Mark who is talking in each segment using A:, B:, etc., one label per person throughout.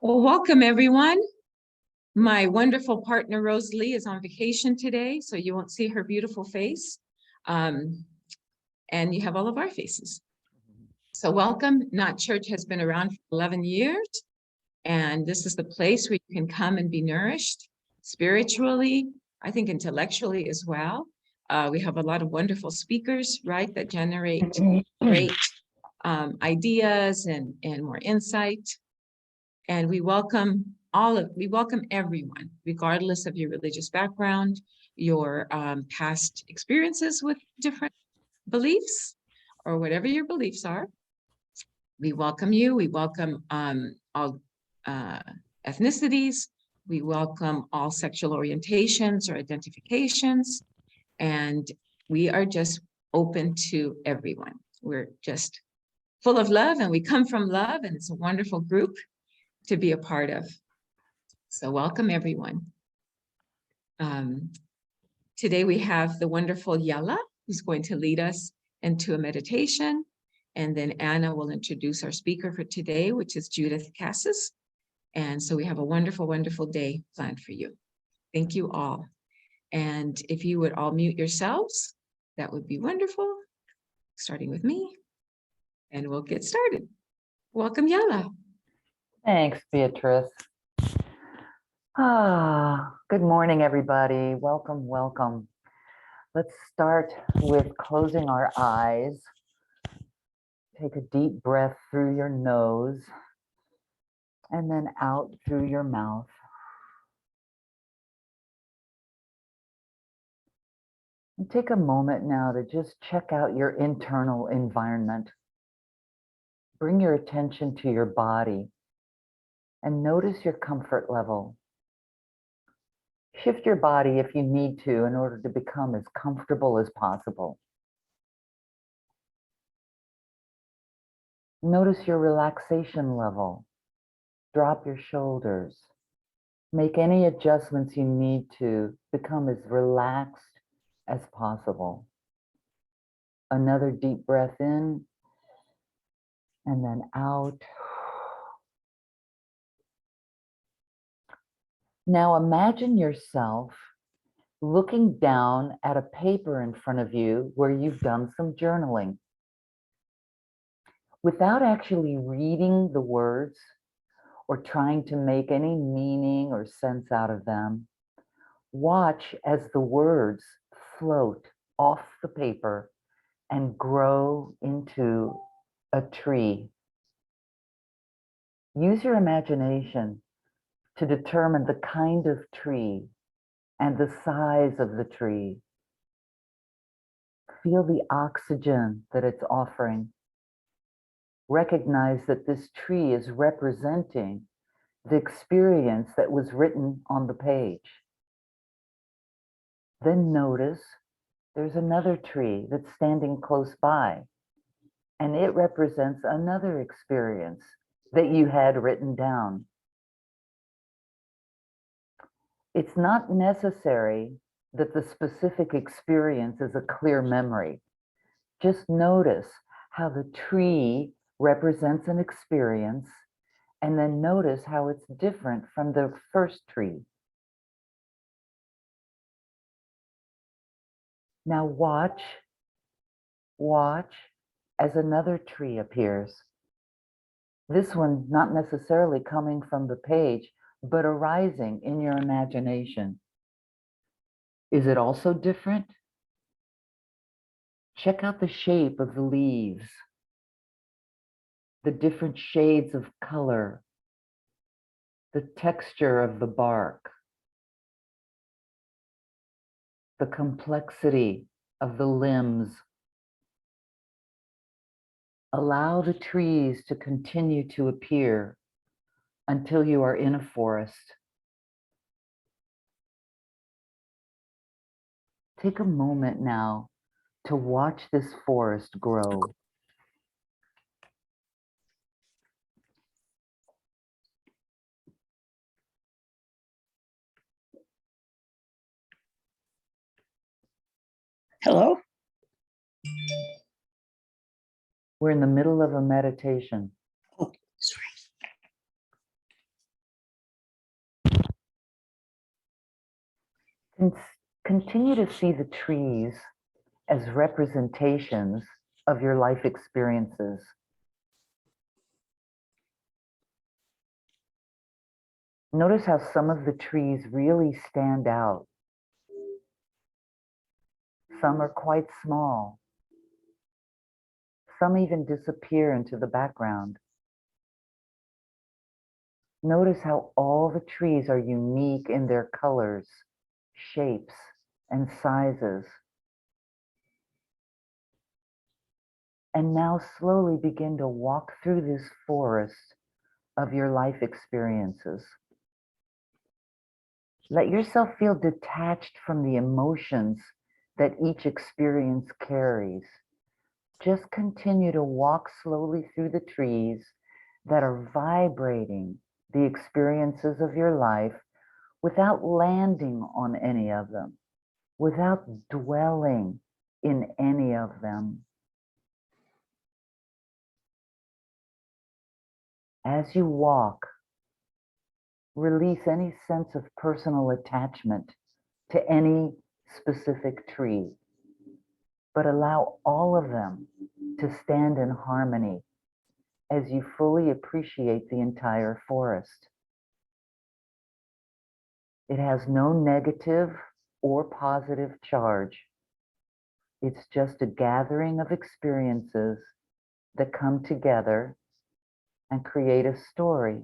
A: Well, welcome everyone. My wonderful partner, Rosalie, is on vacation today, so you won't see her beautiful face. And you have all of our faces. So welcome. Not Church has been around for 11 years. And this is the place where you can come and be nourished spiritually, I think intellectually as well. We have a lot of wonderful speakers, right, that generate great ideas and more insight. And we welcome everyone, regardless of your religious background, your past experiences with different beliefs, or whatever your beliefs are. We welcome you. We welcome all ethnicities. We welcome all sexual orientations or identifications. And we are just open to everyone. We're just full of love, and we come from love, and it's a wonderful group to be a part of. So welcome everyone. Today we have the wonderful Yala, who's going to lead us into a meditation. And then Anna will introduce our speaker for today, which is Judith Cassis. And so we have a wonderful, wonderful day planned for you. Thank you all. And if you would all mute yourselves, that would be wonderful. Starting with me, and we'll get started. Welcome, Yala.
B: Thanks, Beatrice. Good morning, everybody. Welcome, welcome. Let's start with closing our eyes. Take a deep breath through your nose and then out through your mouth. And take a moment now to just check out your internal environment. Bring your attention to your body and notice your comfort level. Shift your body if you need to in order to become as comfortable as possible. Notice your relaxation level. Drop your shoulders. Make any adjustments you need to become as relaxed as possible. Another deep breath in and then out. Now imagine yourself looking down at a paper in front of you where you've done some journaling. Without actually reading the words or trying to make any meaning or sense out of them, watch as the words float off the paper and grow into a tree. Use your imagination to determine the kind of tree and the size of the tree. Feel the oxygen that it's offering. Recognize that this tree is representing the experience that was written on the page. Then notice there's another tree that's standing close by, and it represents another experience that you had written down. It's not necessary that the specific experience is a clear memory. Just notice how the tree represents an experience, and then notice how it's different from the first tree. Now watch as another tree appears. This one not necessarily coming from the page, but arising in your imagination. Is it also different? Check out the shape of the leaves, the different shades of color, the texture of the bark, the complexity of the limbs. Allow the trees to continue to appear until you are in a forest. Take a moment now to watch this forest grow.
C: Hello?
B: We're in the middle of a meditation.
C: Oh, sorry.
B: And continue to see the trees as representations of your life experiences. Notice how some of the trees really stand out. Some are quite small. Some even disappear into the background. Notice how all the trees are unique in their colors, shapes, and sizes. And now slowly begin to walk through this forest of your life experiences. Let yourself feel detached from the emotions that each experience carries. Just continue to walk slowly through the trees that are vibrating the experiences of your life without landing on any of them, without dwelling in any of them. As you walk, release any sense of personal attachment to any specific tree, but allow all of them to stand in harmony as you fully appreciate the entire forest. It has no negative or positive charge. It's just a gathering of experiences that come together and create a story,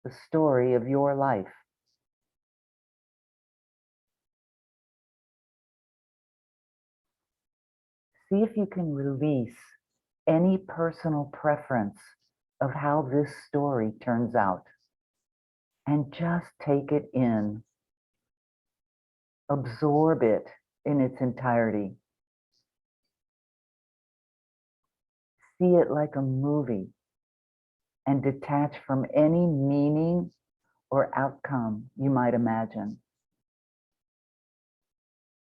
B: the story of your life. See if you can release any personal preference of how this story turns out, and just take it in. Absorb it in its entirety. See it like a movie and detach from any meaning or outcome you might imagine.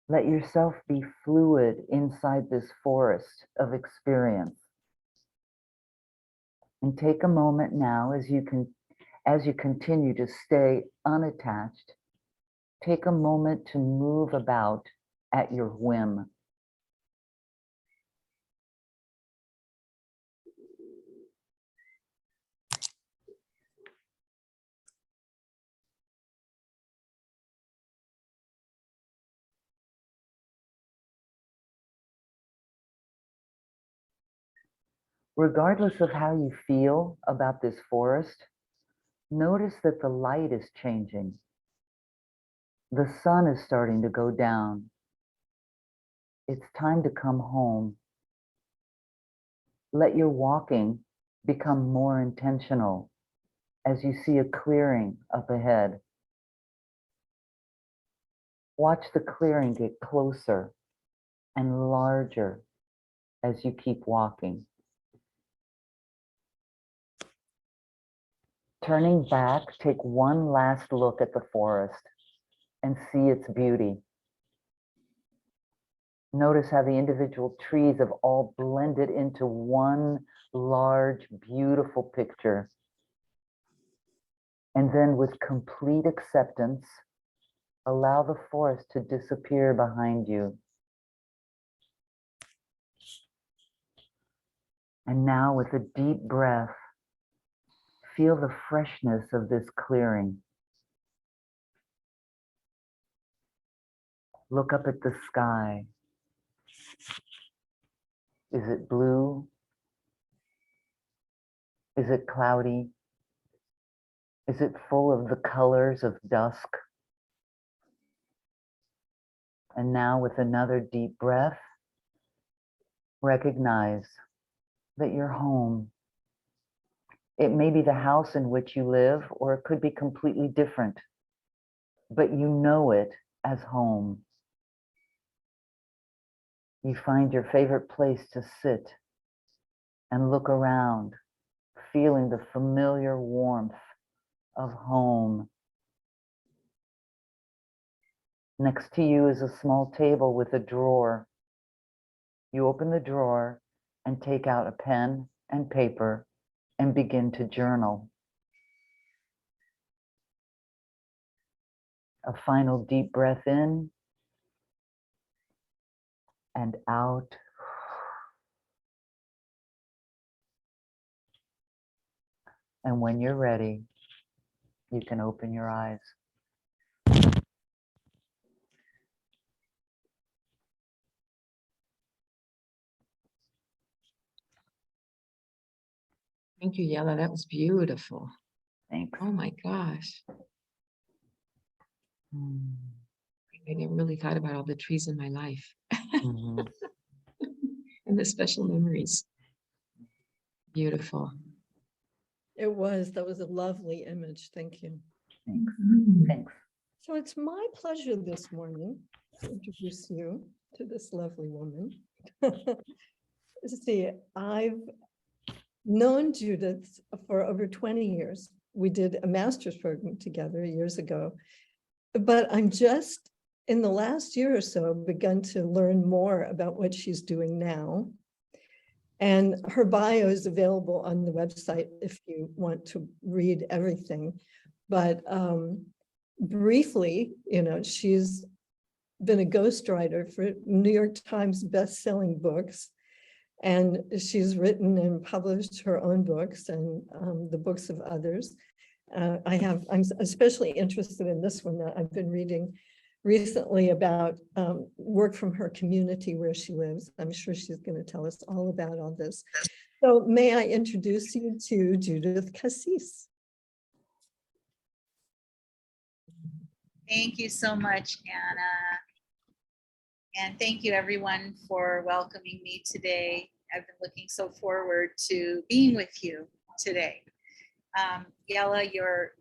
B: Let yourself be fluid inside this forest of experience. And take a moment now as you continue to stay unattached. Take a moment to move about at your whim. Regardless of how you feel about this forest, notice that the light is changing. The sun is starting to go down. It's time to come home. Let your walking become more intentional as you see a clearing up ahead. Watch the clearing get closer and larger as you keep walking. Turning back, take one last look at the forest and see its beauty. Notice how the individual trees have all blended into one large, beautiful picture. And then with complete acceptance, allow the forest to disappear behind you. And now with a deep breath, feel the freshness of this clearing. Look up at the sky. Is it blue? Is it cloudy? Is it full of the colors of dusk? And now with another deep breath, recognize that you're home. It may be the house in which you live, or it could be completely different, but you know it as home. You find your favorite place to sit and look around, feeling the familiar warmth of home. Next to you is a small table with a drawer. You open the drawer and take out a pen and paper and begin to journal. A final deep breath in and out. And when you're ready, you can open your eyes.
A: Thank you, Yella. That was beautiful.
B: Thanks.
A: Oh my gosh. I never really thought about all the trees in my life
B: Mhm.
A: and the special memories. Beautiful.
C: It was. That was a lovely image. Thank you.
B: Thanks.
A: Mm.
B: Thanks.
C: So it's my pleasure this morning to introduce you to this lovely woman. See, I've known Judith for over 20 years. We did a master's program together years ago, but I'm just in the last year or so begun to learn more about what she's doing now. And her bio is available on the website if you want to read everything. But briefly, she's been a ghostwriter for New York Times best-selling books. And she's written and published her own books and the books of others. I'm especially interested in this one that I've been reading recently about work from her community where she lives. I'm sure she's going to tell us all about all this. So may I introduce you to Judith Cassis.
D: Thank you so much, Anna. And thank you everyone for welcoming me today. I've been looking so forward to being with you today. Yella, your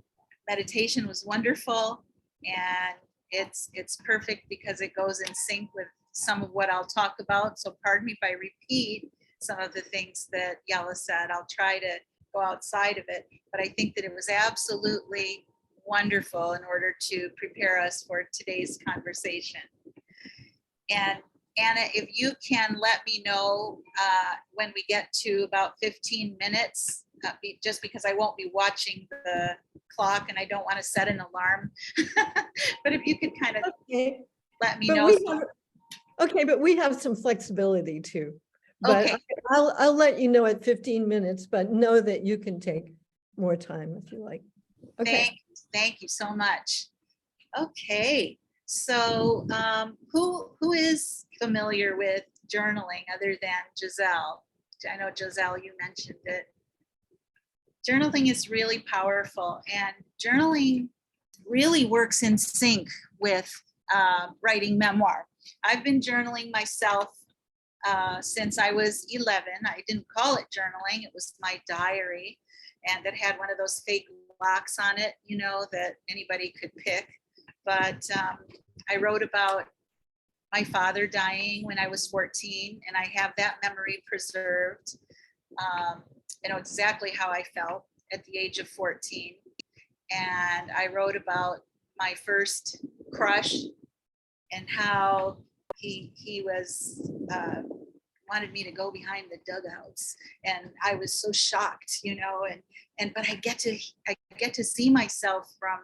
D: meditation was wonderful, and it's perfect because it goes in sync with some of what I'll talk about. So pardon me if I repeat some of the things that Yella said. I'll try to go outside of it, but I think that it was absolutely wonderful in order to prepare us for today's conversation. And Anna, if you can let me know when we get to about 15 minutes, just because I won't be watching the clock and I don't want to set an alarm. But if you could kind of let me know.
C: But we have some flexibility too. But
D: Okay.
C: I'll let you know at 15 minutes, but know that you can take more time if you like. Okay.
D: Thank you so much. Okay. So who is familiar with journaling other than Giselle? I know Giselle, you mentioned it. Journaling is really powerful, and journaling really works in sync with writing memoir. I've been journaling myself since I was 11. I didn't call it journaling, it was my diary, and it had one of those fake locks on it, that anybody could pick. But I wrote about my father dying when I was 14, and I have that memory preserved. I know exactly how I felt at the age of 14. And I wrote about my first crush and how he was wanted me to go behind the dugouts, and I was so shocked, but I get to see myself from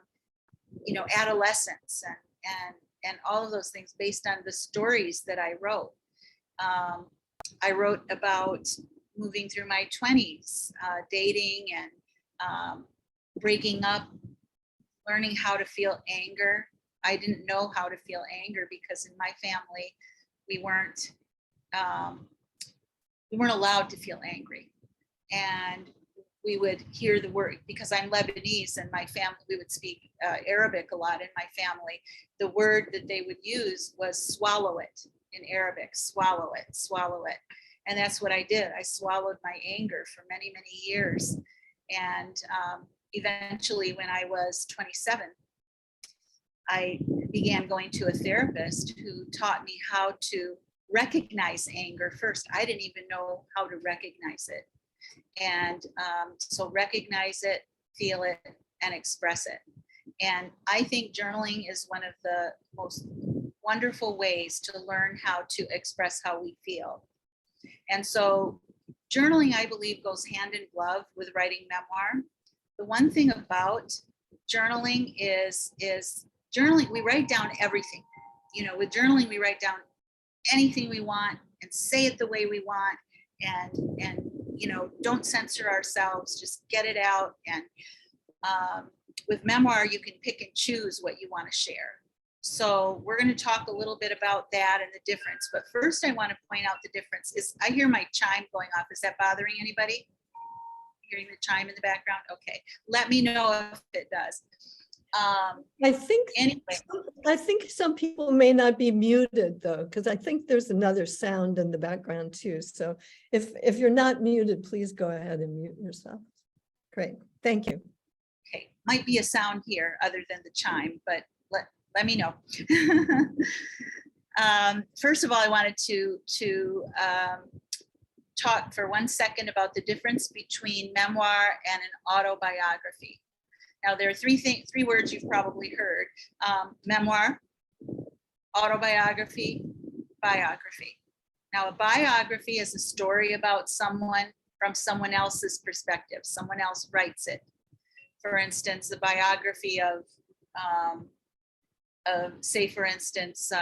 D: adolescence and all of those things based on the stories that I wrote. I wrote about moving through my 20s, dating and breaking up, learning how to feel anger. I didn't know how to feel anger because in my family, we weren't allowed to feel angry. And we would hear the word, because I'm Lebanese and my family, we would speak Arabic a lot in my family. The word that they would use was swallow it in Arabic, swallow it, swallow it. And that's what I did. I swallowed my anger for many, many years. And eventually when I was 27, I began going to a therapist who taught me how to recognize anger first. I didn't even know how to recognize it. And so recognize it, feel it, and express it. And I think journaling is one of the most wonderful ways to learn how to express how we feel. And so journaling, I believe, goes hand in glove with writing memoir. The one thing about journaling is journaling, we write down everything. You know, with journaling, we write down anything we want and say it the way we want, and you know, don't censor ourselves, just get it out. And with memoir, you can pick and choose what you want to share. So we're going to talk a little bit about that and the difference. But first, I want to point out the difference. I hear my chime going off. Is that bothering anybody? Hearing the chime in the background? Okay, let me know if it does.
C: I think
D: Anyway,
C: I think some people may not be muted though, because I think there's another sound in the background too. So if you're not muted, please go ahead and mute yourself. Great, thank you.
D: okay, might be a sound here other than the chime, but let me know. First of all, I wanted to talk for 1 second about the difference between memoir and an autobiography. Now, there are three words you've probably heard: memoir, autobiography, biography. Now, a biography is a story about someone from someone else's perspective. Someone else writes it. For instance, the biography of say, for instance,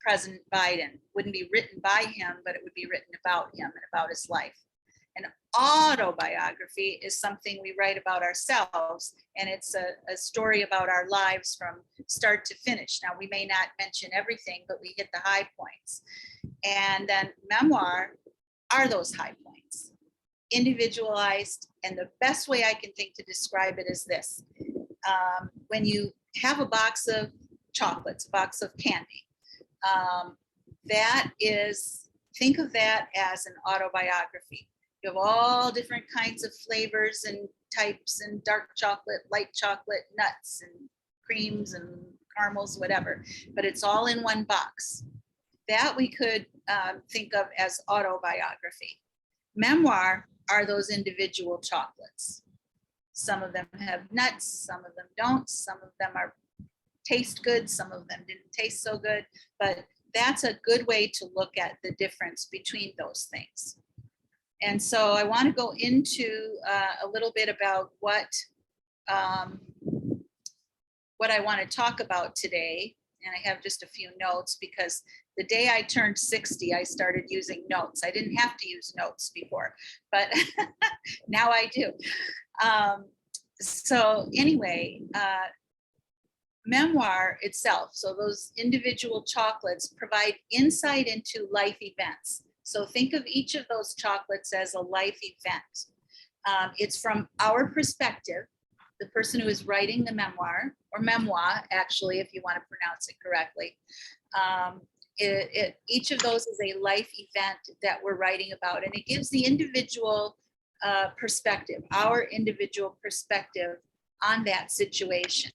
D: President Biden wouldn't be written by him, but it would be written about him and about his life. An autobiography is something we write about ourselves, and it's a story about our lives from start to finish. Now, we may not mention everything, but we hit the high points. And then memoir are those high points, individualized. And the best way I can think to describe it is this. When you have a box of chocolates, a box of candy, think of that as an autobiography. You have all different kinds of flavors and types, and dark chocolate, light chocolate, nuts and creams and caramels, whatever, but it's all in one box. That we could think of as autobiography. Memoir are those individual chocolates. Some of them have nuts, some of them don't, some of them taste good, some of them didn't taste so good, but that's a good way to look at the difference between those things. And so I want to go into a little bit about what I want to talk about today. And I have just a few notes, because the day I turned 60, I started using notes. I didn't have to use notes before, but now I do. So anyway, memoir itself, so those individual chocolates provide insight into life events. So think of each of those chocolates as a life event. It's from our perspective, the person who is writing the memoir, or memoir, actually, if you want to pronounce it correctly. Each of those is a life event that we're writing about, and it gives the individual perspective, our individual perspective on that situation.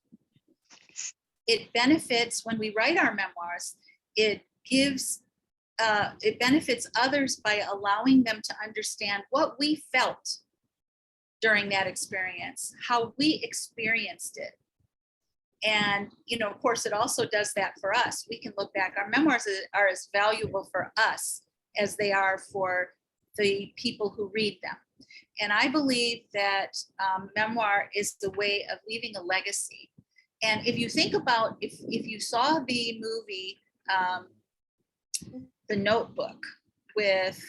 D: It benefits, when we write our memoirs, it benefits others by allowing them to understand what we felt during that experience, how we experienced it. And, you know, of course, it also does that for us. We can look back. Our memoirs are as valuable for us as they are for the people who read them. And I believe that memoir is the way of leaving a legacy. And if you think about, if you saw the movie, The Notebook, with,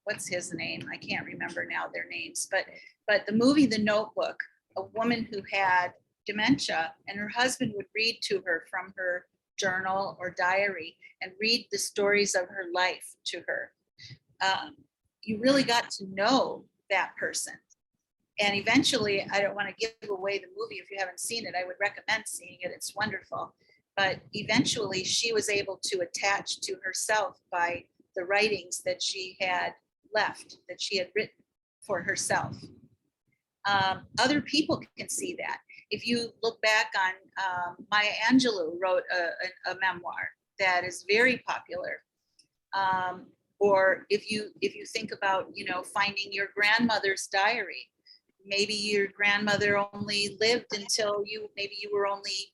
D: what's his name? I can't remember now their names, but the movie, The Notebook, a woman who had dementia, and her husband would read to her from her journal or diary and read the stories of her life to her. You really got to know that person. And eventually, I don't want to give away the movie. If you haven't seen it, I would recommend seeing it. It's wonderful. But eventually she was able to attach to herself by the writings that she had left, that she had written for herself. Other people can see that. If you look back on Maya Angelou wrote a memoir that is very popular. Or if you think about, you know, finding your grandmother's diary, maybe your grandmother only lived until maybe you were only,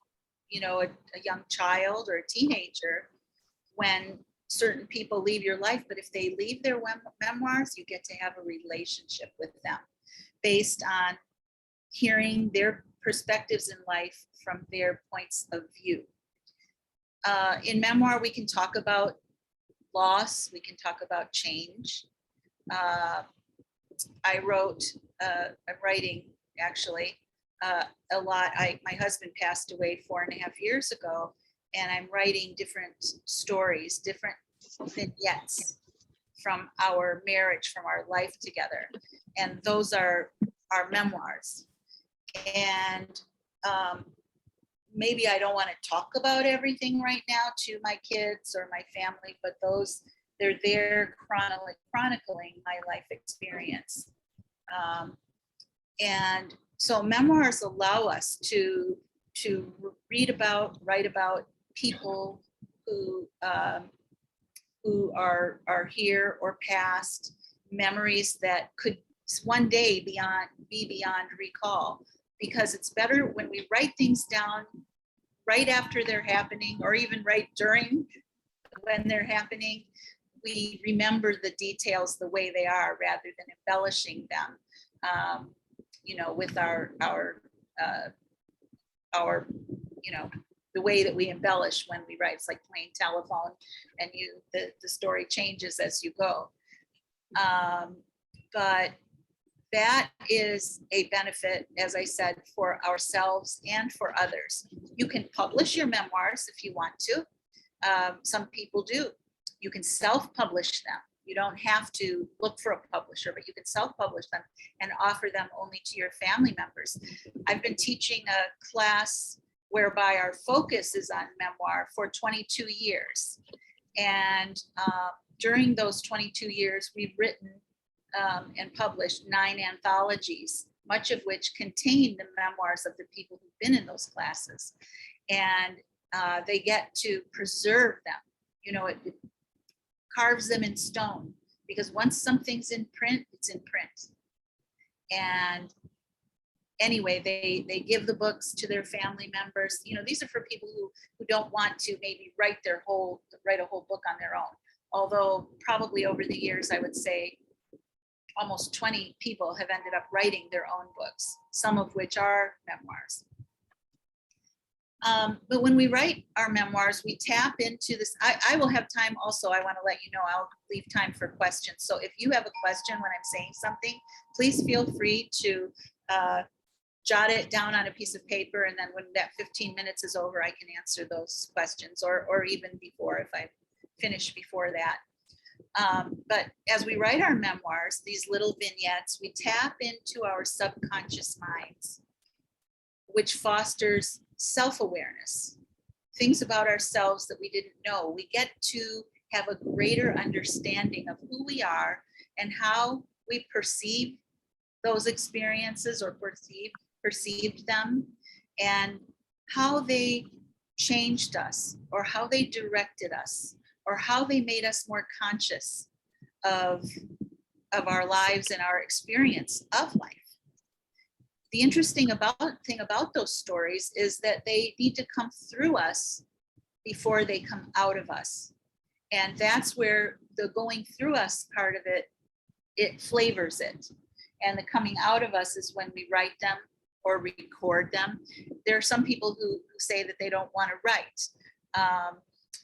D: you know, a young child or a teenager when certain people leave your life. But if they leave their memoirs, you get to have a relationship with them based on hearing their perspectives in life from their points of view. In memoir, we can talk about loss, we can talk about change. I'm writing actually a lot. My husband passed away 4.5 years ago, and I'm writing different stories, different vignettes from our marriage, from our life together. And those are our memoirs. And maybe I don't want to talk about everything right now to my kids or my family, but they're there chronicling my life experience. And so memoirs allow us to write about people who are here or past, memories that could one day be beyond recall, because it's better when we write things down right after they're happening, or even right during when they're happening. We remember the details the way they are rather than embellishing them, with our the way that we embellish when we write. It's like playing telephone, and the story changes as you go. But that is a benefit, as I said, for ourselves and for others. You can publish your memoirs if you want to. Some people do. You can self-publish them. You don't have to look for a publisher, but you can self-publish them and offer them only to your family members. I've been teaching a class whereby our focus is on memoir for 22 years. And during those 22 years, we've written and published 9 anthologies, much of which contain the memoirs of the people who've been in those classes. And they get to preserve them. It carves them in stone, because once something's in print, it's in print. And anyway, they give the books to their family members. These are for people who don't want to maybe write a whole book on their own. Although probably over the years, I would say almost 20 people have ended up writing their own books, some of which are memoirs. But when we write our memoirs, we tap into this. I will have time also. I want to let you know, I'll leave time for questions. So if you have a question when I'm saying something, please feel free to jot it down on a piece of paper. And then when that 15 minutes is over, I can answer those questions, or even before, if I finish before that. But as we write our memoirs, these little vignettes, we tap into our subconscious minds, which fosters self-awareness, things about ourselves that we didn't know. We get to have a greater understanding of who we are and how we perceive those experiences, or perceived them, and how they changed us, or how they directed us, or how they made us more conscious of our lives and our experience of life. The interesting thing about those stories is that they need to come through us before they come out of us. And that's where the going through us part of it flavors it. And the coming out of us is when we write them or record them. There are some people who say that they don't want to write.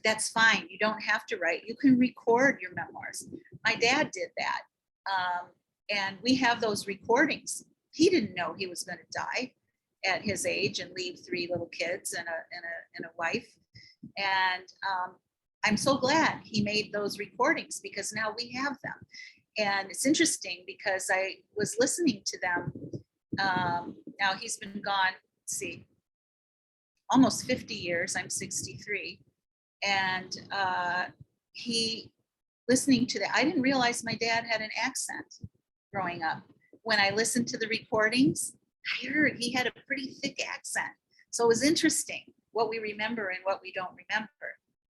D: That's fine. You don't have to write. You can record your memoirs. My dad did that. And we have those recordings. He didn't know he was going to die at his age and leave 3 little kids and a wife. And I'm so glad he made those recordings, because now we have them. And it's interesting because I was listening to them. Now he's been gone, let's see, almost 50 years. I'm 63. And listening to that, I didn't realize my dad had an accent growing up. When I listened to the recordings, I heard he had a pretty thick accent. So it was interesting what we remember and what we don't remember.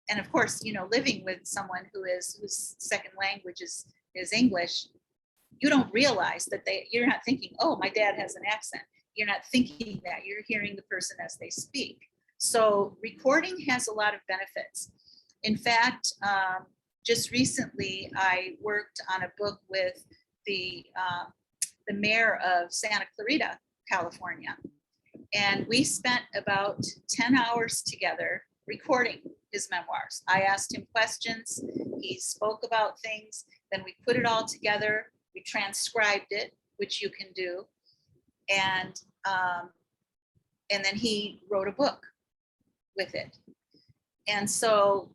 D: And of course, living with someone whose second language is English, you don't realize that you're not thinking, oh, my dad has an accent. You're not thinking that. You're hearing the person as they speak. So recording has a lot of benefits. In fact, just recently, I worked on a book with the mayor of Santa Clarita, California. And we spent about 10 hours together recording his memoirs. I asked him questions, he spoke about things, then we put it all together, we transcribed it, which you can do, and then he wrote a book with it. And so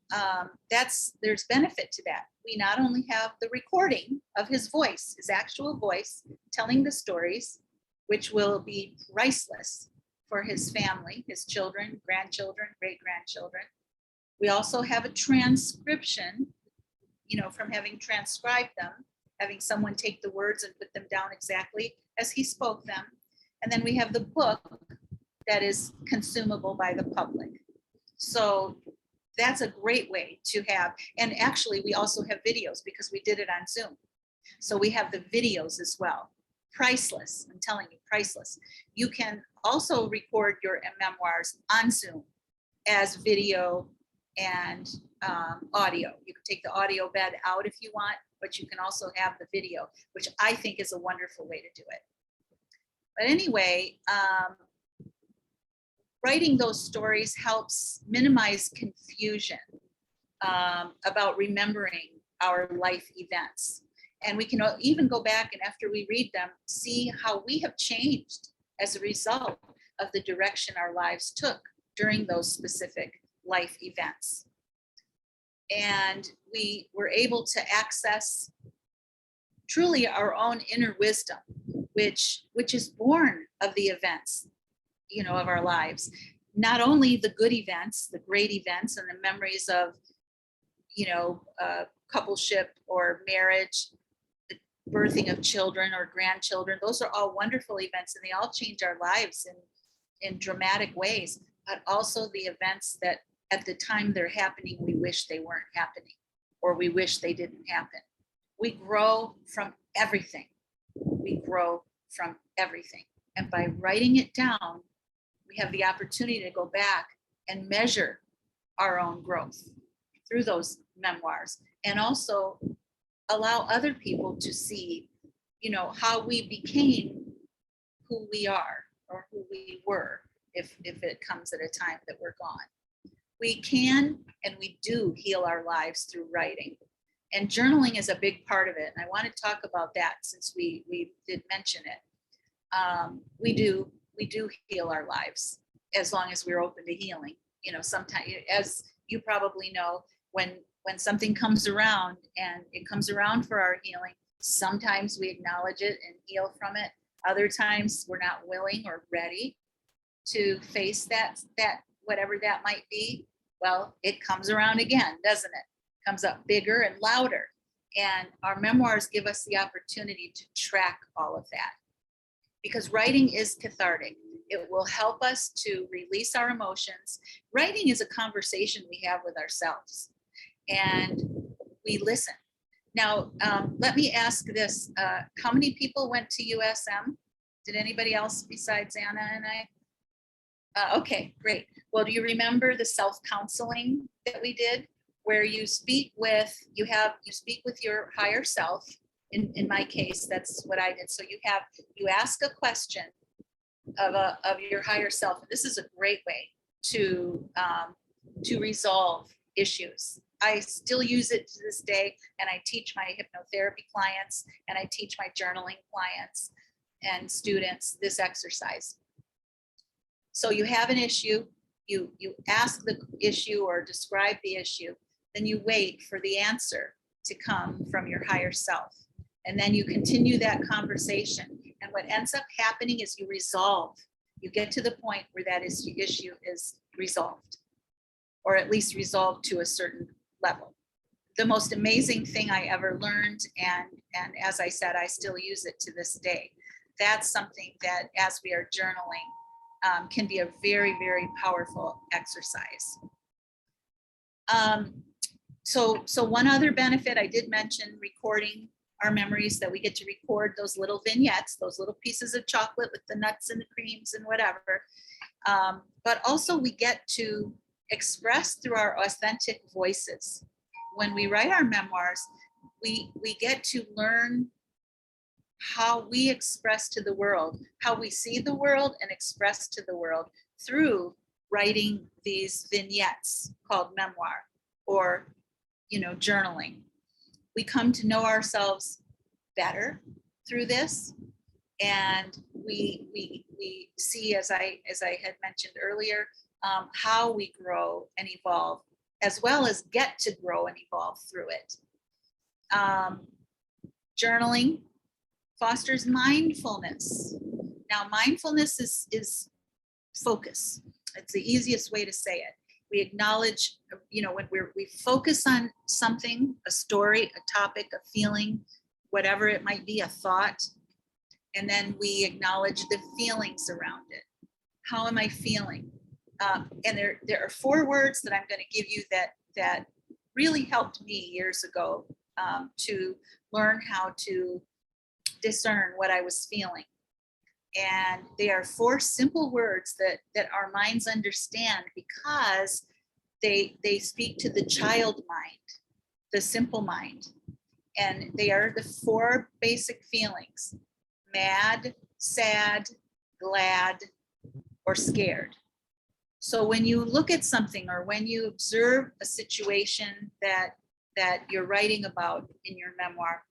D: there's benefit to that. We not only have the recording of his voice, his actual voice, telling the stories, which will be priceless for his family, his children, grandchildren, great-grandchildren. We also have a transcription, from having transcribed them, having someone take the words and put them down exactly as he spoke them. And then we have the book that is consumable by the public. So that's a great way to have, and actually we also have videos because we did it on Zoom. So we have the videos as well. Priceless, I'm telling you, priceless. You can also record your memoirs on Zoom as video and audio. You can take the audio bed out if you want, but you can also have the video, which I think is a wonderful way to do it. But anyway, writing those stories helps minimize confusion about remembering our life events. And we can even go back and after we read them, see how we have changed as a result of the direction our lives took during those specific life events. And we were able to access truly our own inner wisdom, which is born of the events, of our lives. Not only the good events, the great events and the memories of, coupleship or marriage, the birthing of children or grandchildren. Those are all wonderful events and they all change our lives in dramatic ways, but also the events that at the time they're happening, we wish they weren't happening or we wish they didn't happen. We grow from everything. We grow from everything. And by writing it down, we have the opportunity to go back and measure our own growth through those memoirs and also allow other people to see, how we became who we are or who we were if it comes at a time that we're gone. We can and we do heal our lives through writing. And journaling is a big part of it. And I want to talk about that since we did mention it. We do heal our lives as long as we're open to healing. Sometimes, as you probably know, when something comes around and it comes around for our healing, sometimes we acknowledge it and heal from it. Other times we're not willing or ready to face that whatever that might be. Well, it comes around again, doesn't it? Comes up bigger and louder. And our memoirs give us the opportunity to track all of that. Because writing is cathartic. It will help us to release our emotions. Writing is a conversation we have with ourselves and we listen. Now, let me ask this. How many people went to USM? Did anybody else besides Anna and I? Okay, great. Well, do you remember the self-counseling that we did where you speak with your higher self? In my case, that's what I did. So you ask a question of your higher self. This is a great way to resolve issues. I still use it to this day, and I teach my hypnotherapy clients and I teach my journaling clients and students this exercise. So you have an issue, you ask the issue or describe the issue, then you wait for the answer to come from your higher self. And then you continue that conversation. And what ends up happening is you resolve. You get to the point where that issue is resolved, or at least resolved to a certain level. The most amazing thing I ever learned, and as I said, I still use it to this day. That's something that as we are journaling can be a very, very powerful exercise. So one other benefit I did mention, recording our memories, that we get to record those little vignettes, those little pieces of chocolate with the nuts and the creams and whatever. But also we get to express through our authentic voices. When we write our memoirs, we get to learn how we express to the world, how we see the world and express to the world through writing these vignettes called memoir, or, journaling. We come to know ourselves better through this. And we see, as I had mentioned earlier, how we grow and evolve, as well as get to grow and evolve through it. Journaling fosters mindfulness. Now, mindfulness is focus. It's the easiest way to say it. We acknowledge, when we focus on something, a story, a topic, a feeling, whatever it might be, a thought, and then we acknowledge the feelings around it. How am I feeling? And there are 4 words that I'm going to give you that really helped me years ago to learn how to discern what I was feeling. And they are 4 simple words that our minds understand, because they speak to the child mind, the simple mind. And they are the 4 basic feelings: mad, sad, glad, or scared. So when you look at something, or when you observe a situation that you're writing about in your memoir,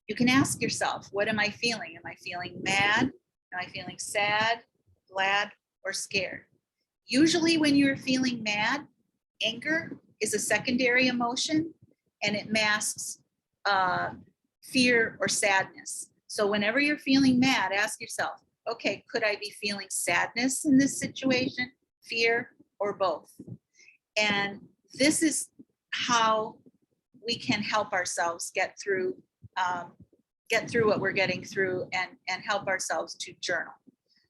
D: you can ask yourself, what am I feeling? Am I feeling mad? Am I feeling sad, glad, or scared? Usually when you're feeling mad, anger is a secondary emotion, and it masks fear or sadness. So whenever you're feeling mad, ask yourself, okay, could I be feeling sadness in this situation, fear, or both? And this is how we can help ourselves get through what we're getting through, and help ourselves to journal.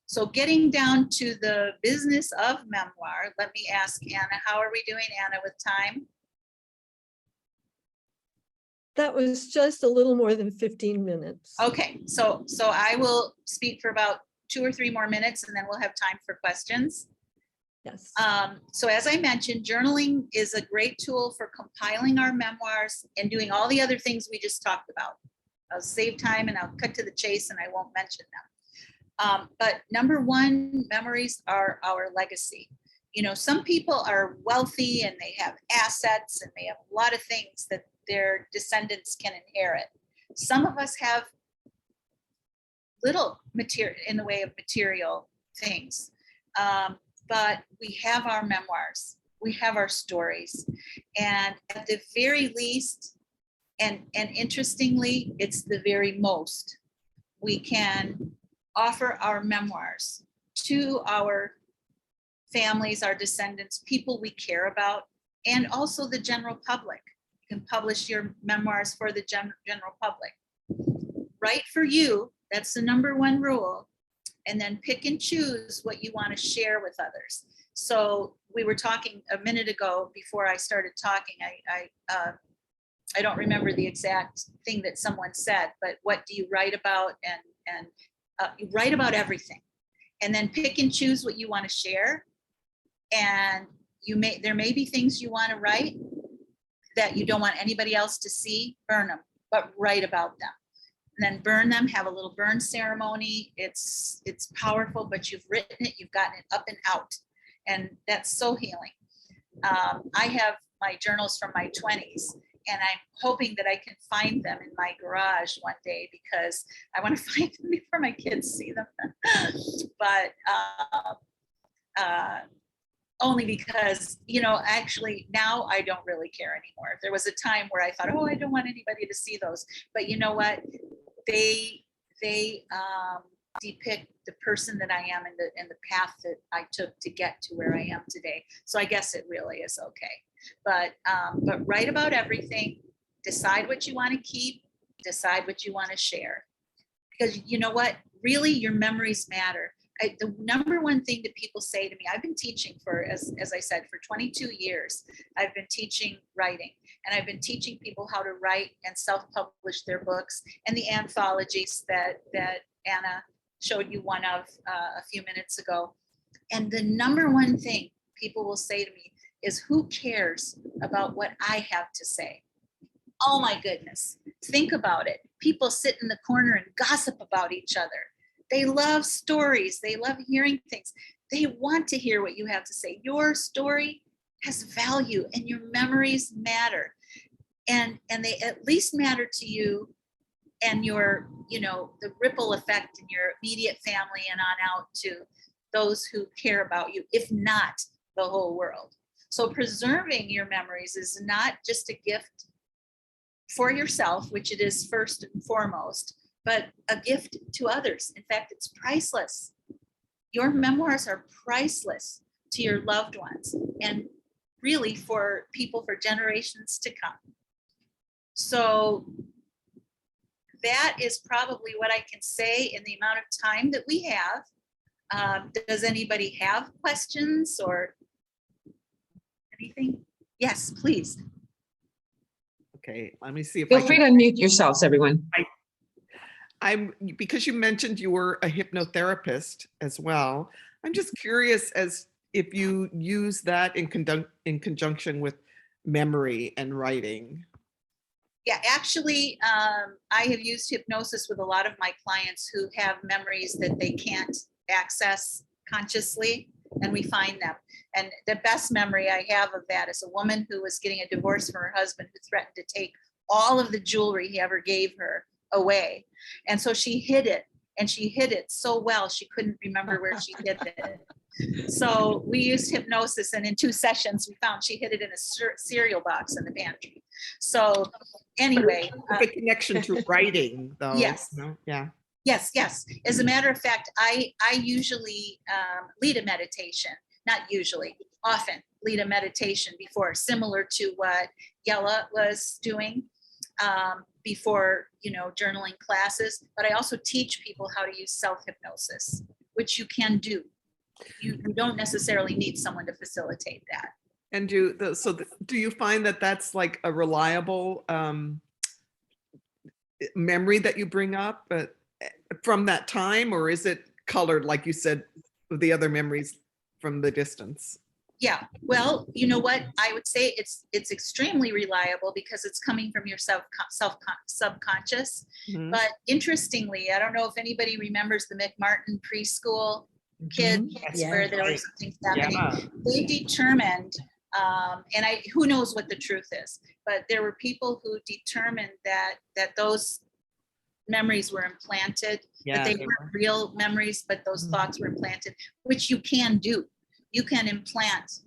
D: So getting down to the business of memoir, let me ask Anna, how are we doing, Anna, with time?
C: That was just a little more than 15 minutes.
D: Okay, so I will speak for about 2 or 3 more minutes, and then we'll have time for questions.
C: Yes.
D: So as I mentioned, journaling is a great tool for compiling our memoirs and doing all the other things we just talked about. I'll save time and I'll cut to the chase, and I won't mention them. But number 1, memories are our legacy. Some people are wealthy and they have assets and they have a lot of things that their descendants can inherit. Some of us have little material in the way of material things. But we have our memoirs, we have our stories, and at the very least, and interestingly, it's the very most, we can offer our memoirs to our families, our descendants, people we care about, and also the general public. You can publish your memoirs for the general public. Write for you, that's the number 1 rule. And then pick and choose what you want to share with others. So we were talking a minute ago before I started talking. I don't remember the exact thing that someone said, but what do you write about? And you write about everything, and then pick and choose what you want to share. And there may be things you want to write that you don't want anybody else to see. Burn them, but write about them. And then burn them, have a little burn ceremony. It's powerful, but you've written it, you've gotten it up and out. And that's so healing. I have my journals from my 20s, and I'm hoping that I can find them in my garage one day, because I want to find them before my kids see them. But only because, actually now I don't really care anymore. There was a time where I thought, I don't want anybody to see those. But you know what? They depict the person that I am and the path that I took to get to where I am today. So I guess it really is okay. But write about everything. Decide what you want to keep. Decide what you want to share. Because you know what? Really, your memories matter. The number 1 thing that people say to me, I've been teaching for, as I said, for 22 years. I've been teaching writing, and I've been teaching people how to write and self-publish their books, and the anthologies that Anna showed you one of a few minutes ago. And the number 1 thing people will say to me is, who cares about what I have to say? Oh my goodness. Think about it. People sit in the corner and gossip about each other. They love stories. They love hearing things. They want to hear what you have to say. Your story has value and your memories matter. And they at least matter to you and your, the ripple effect in your immediate family and on out to those who care about you, if not the whole world. So preserving your memories is not just a gift for yourself, which it is first and foremost, but a gift to others. In fact, it's priceless. Your memoirs are priceless to your loved ones and really for people for generations to come. So that is probably what I can say in the amount of time that we have. Does anybody have questions or anything? Yes, please.
E: Okay, let me see if
A: Feel
E: I
A: free
E: can.
A: to unmute yourselves, everyone.
E: Because you mentioned you were a hypnotherapist as well. I'm just curious as if you use that in conjunction with memory and writing.
D: Yeah, actually, I have used hypnosis with a lot of my clients who have memories that they can't access consciously, and we find them. And the best memory I have of that is a woman who was getting a divorce from her husband who threatened to take all of the jewelry he ever gave her away. And so she hid it, and she hid it so well she couldn't remember where she hid it. So we used hypnosis, and in 2 sessions we found she hid it in a cereal box in the pantry. So anyway,
E: The connection to writing, though.
D: Yes.
E: Yeah.
D: yes. As a matter of fact, I usually lead a meditation, not usually, often lead a meditation before, similar to what Yella was doing before, journaling classes. But I also teach people how to use self-hypnosis, which you can do. You don't necessarily need someone to facilitate that.
E: And do you find that that's like a reliable memory that you bring up from that time, or is it colored, like you said, with the other memories from the distance?
D: Yeah, well, you know what? I would say it's extremely reliable because it's coming from your subconscious.
E: Mhm.
D: But interestingly, I don't know if anybody remembers the McMartin preschool kids
E: Yes,
D: where there
E: right.
D: was something happening.
E: Yeah.
D: They determined, and who knows what the truth is, but there were people who determined that those memories were implanted, that they weren't real memories, but those thoughts were implanted, which you can do. You can implant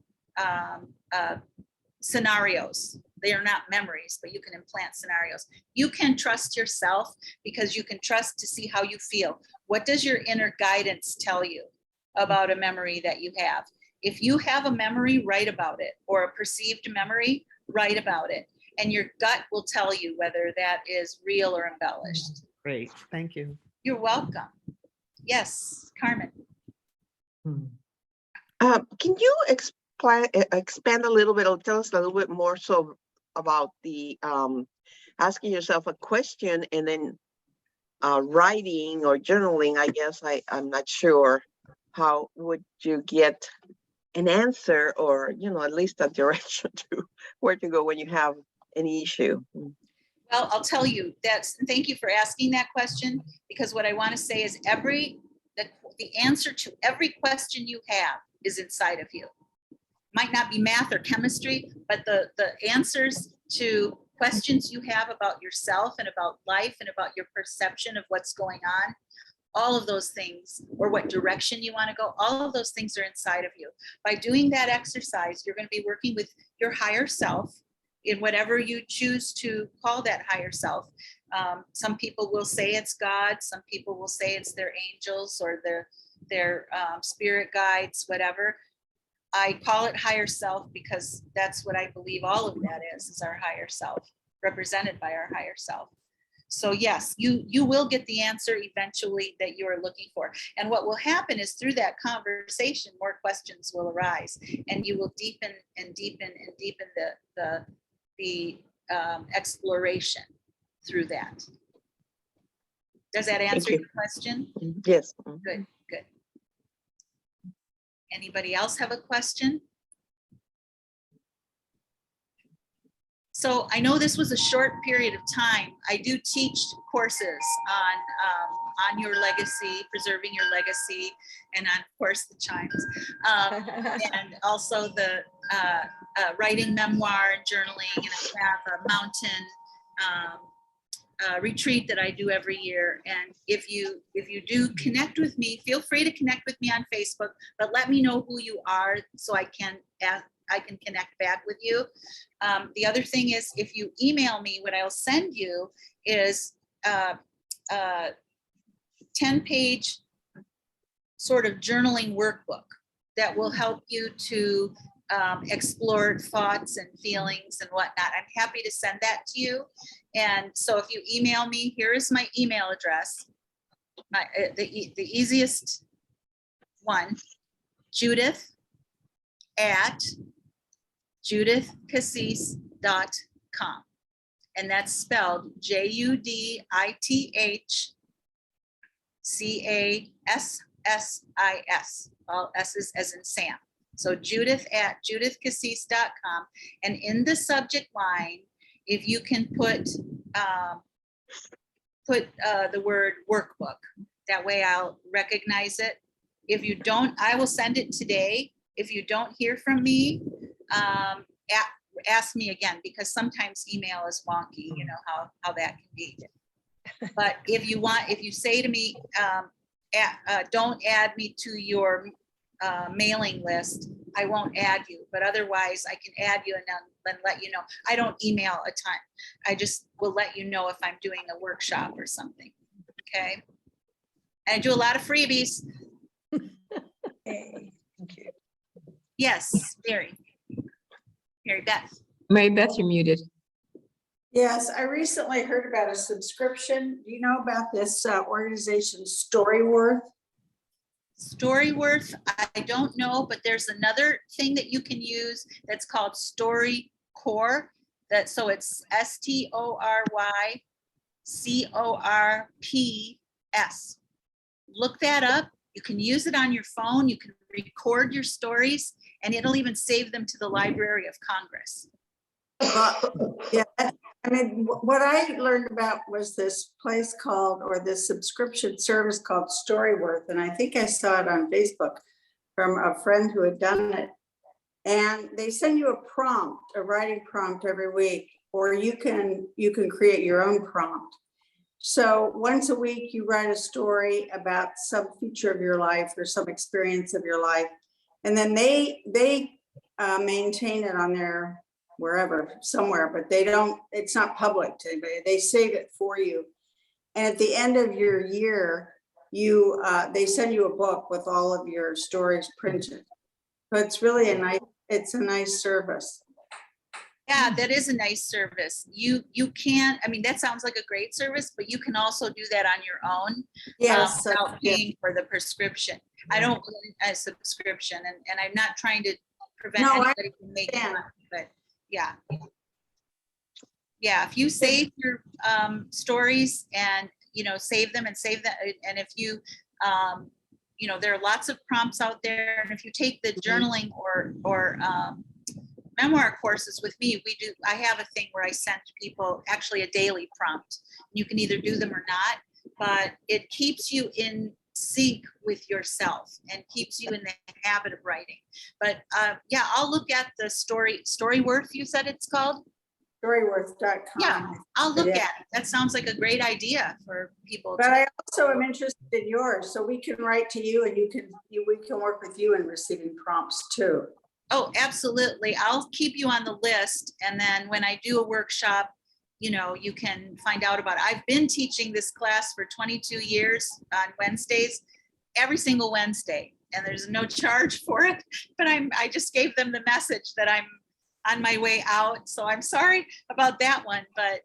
D: scenarios. They are not memories, but you can implant scenarios. You can trust yourself because you can trust to see how you feel. What does your inner guidance tell you about a memory that you have? If you have a memory, write about it, or a perceived memory, write about it. And your gut will tell you whether that is real or embellished.
E: Great, thank you.
D: You're welcome. Yes, Carmen.
F: Can you expand a little bit, or tell us a little bit more so about the asking yourself a question and then writing or journaling? I guess I'm not sure. How would you get an answer, or at least a direction to where to go when you have any issue?
D: Well, I'll tell you thank you for asking that question, because what I want to say is the answer to every question you have is inside of you. Might not be math or chemistry, but the answers to questions you have about yourself and about life and about your perception of what's going on, all of those things, or what direction you want to go, all of those things are inside of you. By doing that exercise, you're going to be working with your higher self in whatever you choose to call that higher self. Some people will say it's God. Some people will say it's their angels or their spirit guides, whatever. I call it higher self because that's what I believe all of that is our higher self, represented by our higher self. So yes, you will get the answer eventually that you are looking for. And what will happen is through that conversation, more questions will arise, and you will deepen and deepen and deepen the exploration through that. Does that answer your question?
F: Yes.
D: Good. Anybody else have a question? So I know this was a short period of time. I do teach courses on your legacy, preserving your legacy, and on, of course, the chimes, and also the writing memoir and journaling. And I have a mountain retreat that I do every year. And if you do connect with me, feel free to connect with me on Facebook, but let me know who you are so I can connect back with you. The other thing is, if you email me, what I'll send you is a 10-page sort of journaling workbook that will help you to explore thoughts and feelings and whatnot. I'm happy to send that to you. And so if you email me, here is my email address. The easiest one, Judith@judithcassis.com. And that's spelled JUDITHCASSIS. All S's as in Sam. So Judith@judithcassis.com. And in the subject line, if you can put the word workbook, that way I'll recognize it. If you don't, I will send it today. If you don't hear from me, ask me again, because sometimes email is wonky, you know how that can be. But if you say to me, don't add me to your mailing list, I won't add you, but otherwise I can add you and then let you know. I don't email a ton. I just will let you know if I'm doing a workshop or something. Okay. And I do a lot of freebies.
C: Hey, thank you.
D: Yes, Mary Beth.
A: Mary Beth, you're muted.
G: Yes, I recently heard about a subscription. Do you know about this organization, Storyworth?
D: Storyworth, I don't know, but there's another thing that you can use that's called StoryCorps. So it's StoryCorps. Look that up. You can use it on your phone. You can record your stories, and it'll even save them to the Library of Congress.
G: Yeah, I mean, what I learned about was this place called, or this subscription service called Storyworth. And I think I saw it on Facebook from a friend who had done it. And they send you a prompt, a writing prompt every week, or you can create your own prompt. So once a week, you write a story about some feature of your life or some experience of your life. And then they maintain it on their wherever, somewhere, but it's not public to anybody. They save it for you. And at the end of your year, they send you a book with all of your stories printed. So it's really a nice service.
D: Yeah, that is a nice service. You can, I mean, that sounds like a great service, but you can also do that on your own.
G: Yes.
D: Without paying for the prescription. I don't want a subscription, and I'm not trying to prevent anybody from making money, but yeah. Yeah, if you save your stories and, save them, and if you, there are lots of prompts out there, and if you take the journaling or memoir courses with me, I have a thing where I send people actually a daily prompt. You can either do them or not, but it keeps you in sync with yourself and keeps you in the habit of writing. But yeah, I'll look at the Storyworth, you said it's called?
G: Storyworth.com.
D: Yeah, I'll look at it. That sounds like a great idea for people.
G: But I also am interested in yours, so we can write to you, and we can work with you in receiving prompts too.
D: Oh, absolutely. I'll keep you on the list. And then when I do a workshop, you can find out about it. I've been teaching this class for 22 years on Wednesdays, every single Wednesday, and there's no charge for it, but I just gave them the message that I'm on my way out. So I'm sorry about that one, but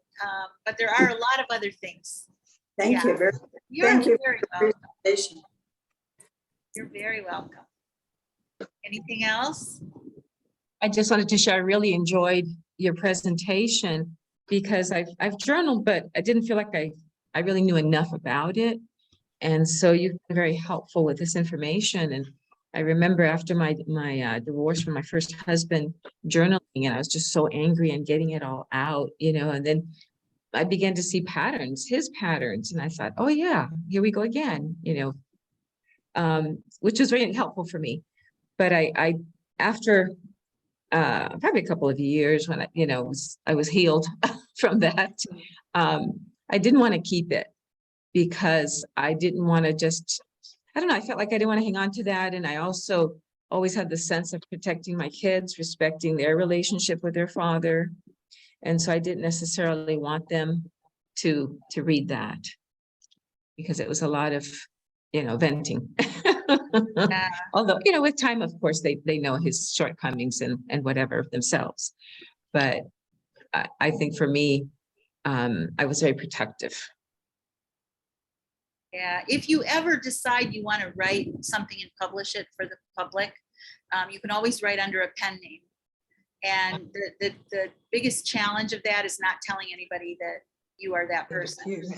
D: there are a lot of other things.
G: Thank you very much.
D: You're very welcome.
G: Presentation.
D: You're very welcome. Anything else?
A: I just wanted to share, I really enjoyed your presentation because I've journaled, but I didn't feel like I really knew enough about it. And so you've been very helpful with this information. And I remember after my divorce from my first husband, journaling, and I was just so angry and getting it all out, and then I began to see patterns, his patterns, and I thought, oh yeah, here we go again, which was very helpful for me. But I after probably a couple of years when I was healed from that, I didn't want to keep it because I didn't want to just, I don't know, I felt like I didn't want to hang on to that. And I also always had the sense of protecting my kids, respecting their relationship with their father. And so I didn't necessarily want them to read that because it was a lot of, venting.
D: Yeah.
A: Although, with time, of course, they know his shortcomings and whatever themselves. But I think for me, I was very protective.
D: Yeah, if you ever decide you want to write something and publish it for the public, you can always write under a pen name. And the biggest challenge of that is not telling anybody that you are that person.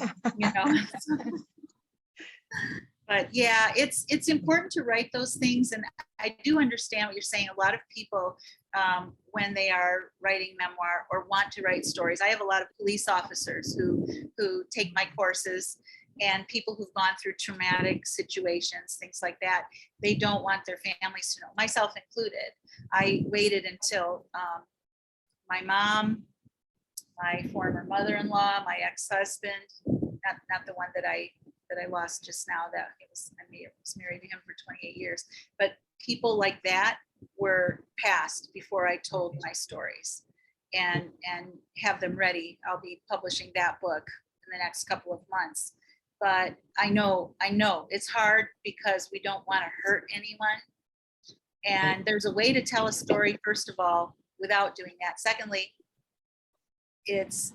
D: But yeah, it's important to write those things. And I do understand what you're saying. A lot of people, when they are writing memoir or want to write stories, I have a lot of police officers who take my courses, and people who've gone through traumatic situations, things like that. They don't want their families to know, myself included. I waited until my mom, my former mother-in-law, my ex-husband, not the one that I lost just now, I was married to him for 28 years, but people like that were passed before I told my stories and have them ready. I'll be publishing that book in the next couple of months. But I know it's hard because we don't want to hurt anyone. And there's a way to tell a story, first of all, without doing that. Secondly, there's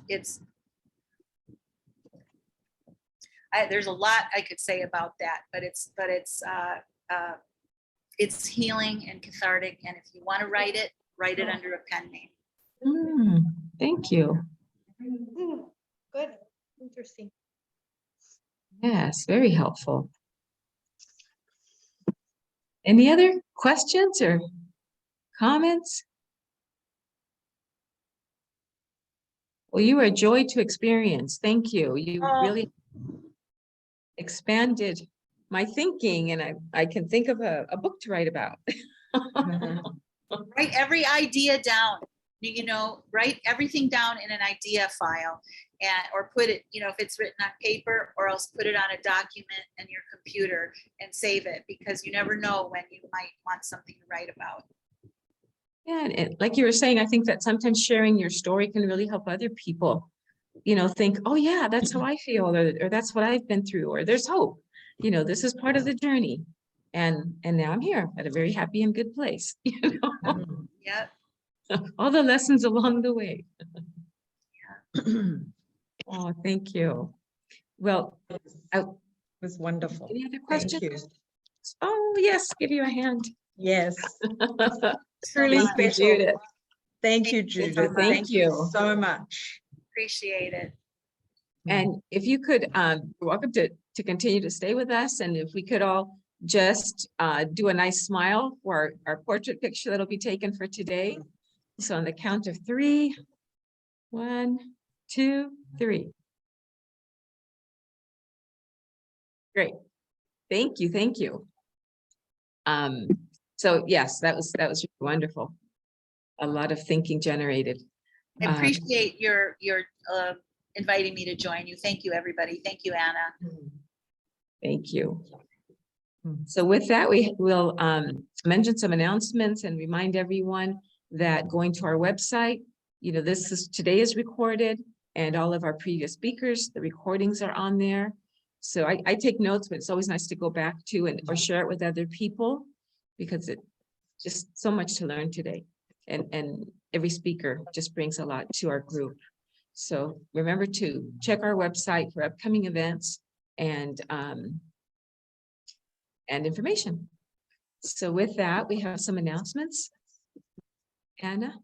D: a lot I could say about that, but it's healing and cathartic. And if you want to write it under a pen name.
A: Thank you.
H: Good, interesting.
A: Yes, very helpful. Any other questions or comments? Well, you are a joy to experience. Thank you. You really expanded my thinking, and I can think of a book to write about.
D: Write every idea down, write everything down in an idea file, or put it, if it's written on paper, or else put it on a document in your computer and save it, because you never know when you might want something to write about.
A: Yeah, and like you were saying, I think that sometimes sharing your story can really help other people, think, oh yeah, that's how I feel, or that's what I've been through, or there's hope. This is part of the journey. And now I'm here at a very happy and good place.
D: Yep.
A: All the lessons along the way. Oh, thank you. Well,
H: It was wonderful.
A: any other
H: Thank
A: questions?
H: you.
A: Oh, yes, give you a hand.
H: Yes, truly
A: Thank you,
H: special.
A: Judith.
H: Thank you,
D: Thank you so
H: Judith.
D: much.
H: Thank you so much.
D: Appreciate it.
A: And if you could, you're welcome to continue to stay with us. And if we could all just do a nice smile for our portrait picture that'll be taken for today. So on the count of 3, 1, 2, 3. Great. Thank you. Thank you. So yes, that was really wonderful. A lot of thinking generated.
D: I appreciate your inviting me to join you. Thank you, everybody. Thank you, Anna.
A: Thank you. So with that, we will mention some announcements and remind everyone that going to our website, today is recorded, and all of our previous speakers, the recordings are on there. So I take notes, but it's always nice to go back to or share it with other people, because it's just so much to learn today. And every speaker just brings a lot to our group. So remember to check our website for upcoming events and information. So with that, we have some announcements. Anna?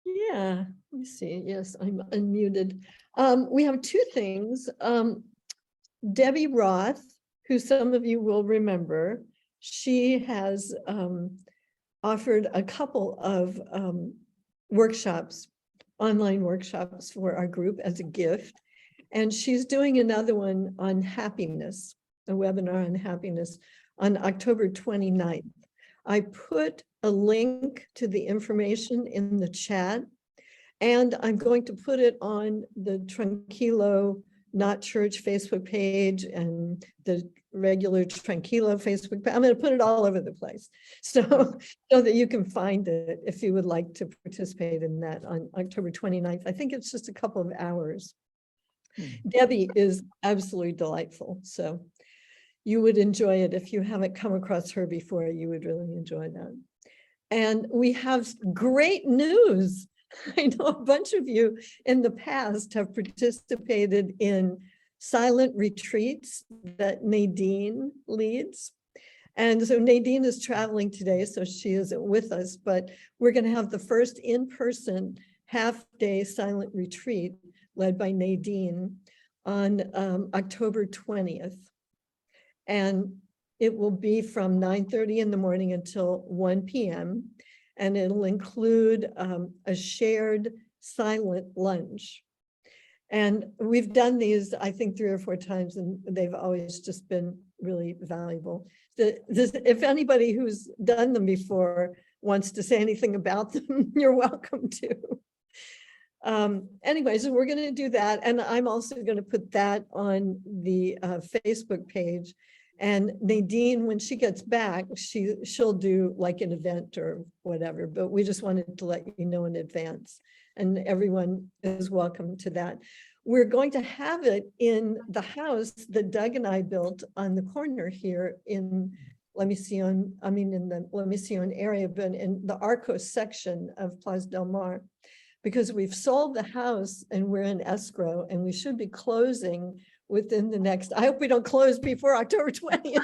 C: Yeah, let me see. Yes, I'm unmuted. We have 2 things. Debbie Roth, who some of you will remember, she has offered a couple of workshops, online workshops for our group as a gift. And she's doing another one on happiness, a webinar on happiness on October 29th. I put a link to the information in the chat, and I'm going to put it on the Tranquilo Not Church Facebook page and the regular Tranquilo Facebook page. I'm going to put it all over the place so that you can find it if you would like to participate in that on October 29th. I think it's just a couple of hours. Debbie is absolutely delightful, so you would enjoy it. If you haven't come across her before, you would really enjoy that. And we have great news. I know a bunch of you in the past have participated in silent retreats that Nadine leads. And so Nadine is traveling today, so she isn't with us, but we're going to have the first in-person half-day silent retreat led by Nadine on October 20th. And it will be from 9:30 in the morning until 1 p.m. And it'll include a shared silent lunch. And we've done these, I think, 3 or 4 times, and they've always just been really valuable. If anybody who's done them before wants to say anything about them, you're welcome to. Anyway, so we're going to do that. And I'm also going to put that on the Facebook page. And Nadine, when she gets back, she'll do like an event or whatever, but we just wanted to let you know in advance, and everyone is welcome to that. We're going to have it in the house that Doug and I built on the corner here in La Mission area, but in the Arcos section of Plaza del Mar, because we've sold the house and we're in escrow, and we should be closing within the next, I hope we don't close before October 20th.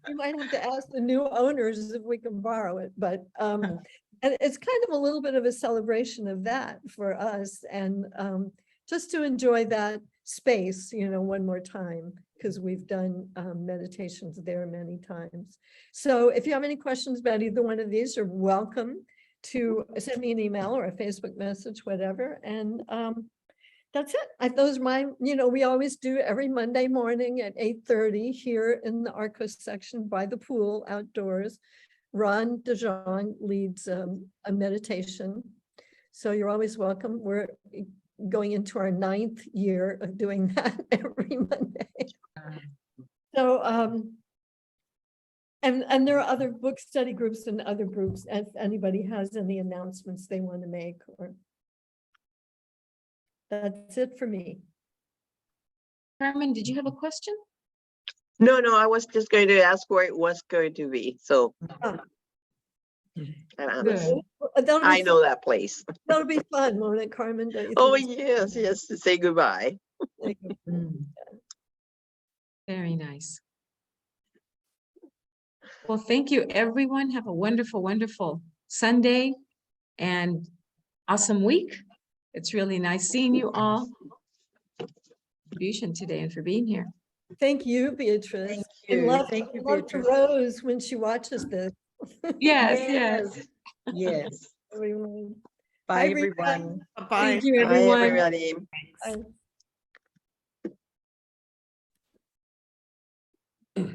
C: We might have to ask the new owners if we can borrow it, but and it's kind of a little bit of a celebration of that for us, and just to enjoy that space, you know, one more time, because we've done meditations there many times. So if you have any questions about either one of these, you're welcome to send me an email or a Facebook message, whatever. And that's it. Those are my, you know, we always do every Monday morning at 8:30 here in the Arcos section by the pool outdoors. Ron DeJong leads a meditation. So you're always welcome. We're going into our 9th year of doing that every Monday. So, and there are other book study groups and other groups, if anybody has any announcements they want to make, or that's it for me.
A: Carmen, did you have a question?
F: No, I was just going to ask where it was going to be. So
C: Oh.
A: Good.
F: I know that place.
C: That'll be fun, won't it, Carmen? Don't you
F: Oh,
C: think?
F: yes, to say goodbye.
A: Very nice. Well, thank you, everyone. Have a wonderful, wonderful Sunday and awesome week. It's really nice seeing you all. Contribution today and for being here.
C: Thank you, Beatrice.
G: Thank
C: And
G: you.
C: love,
G: Thank you,
C: love to
G: Beatrice.
C: Rose when she watches this.
A: Yes.
G: Yes.
C: Everyone.
G: Bye,
C: everyone.
G: everyone.
E: Bye.
A: Thank you,
F: Bye,
A: everyone.
F: everybody.
C: Bye.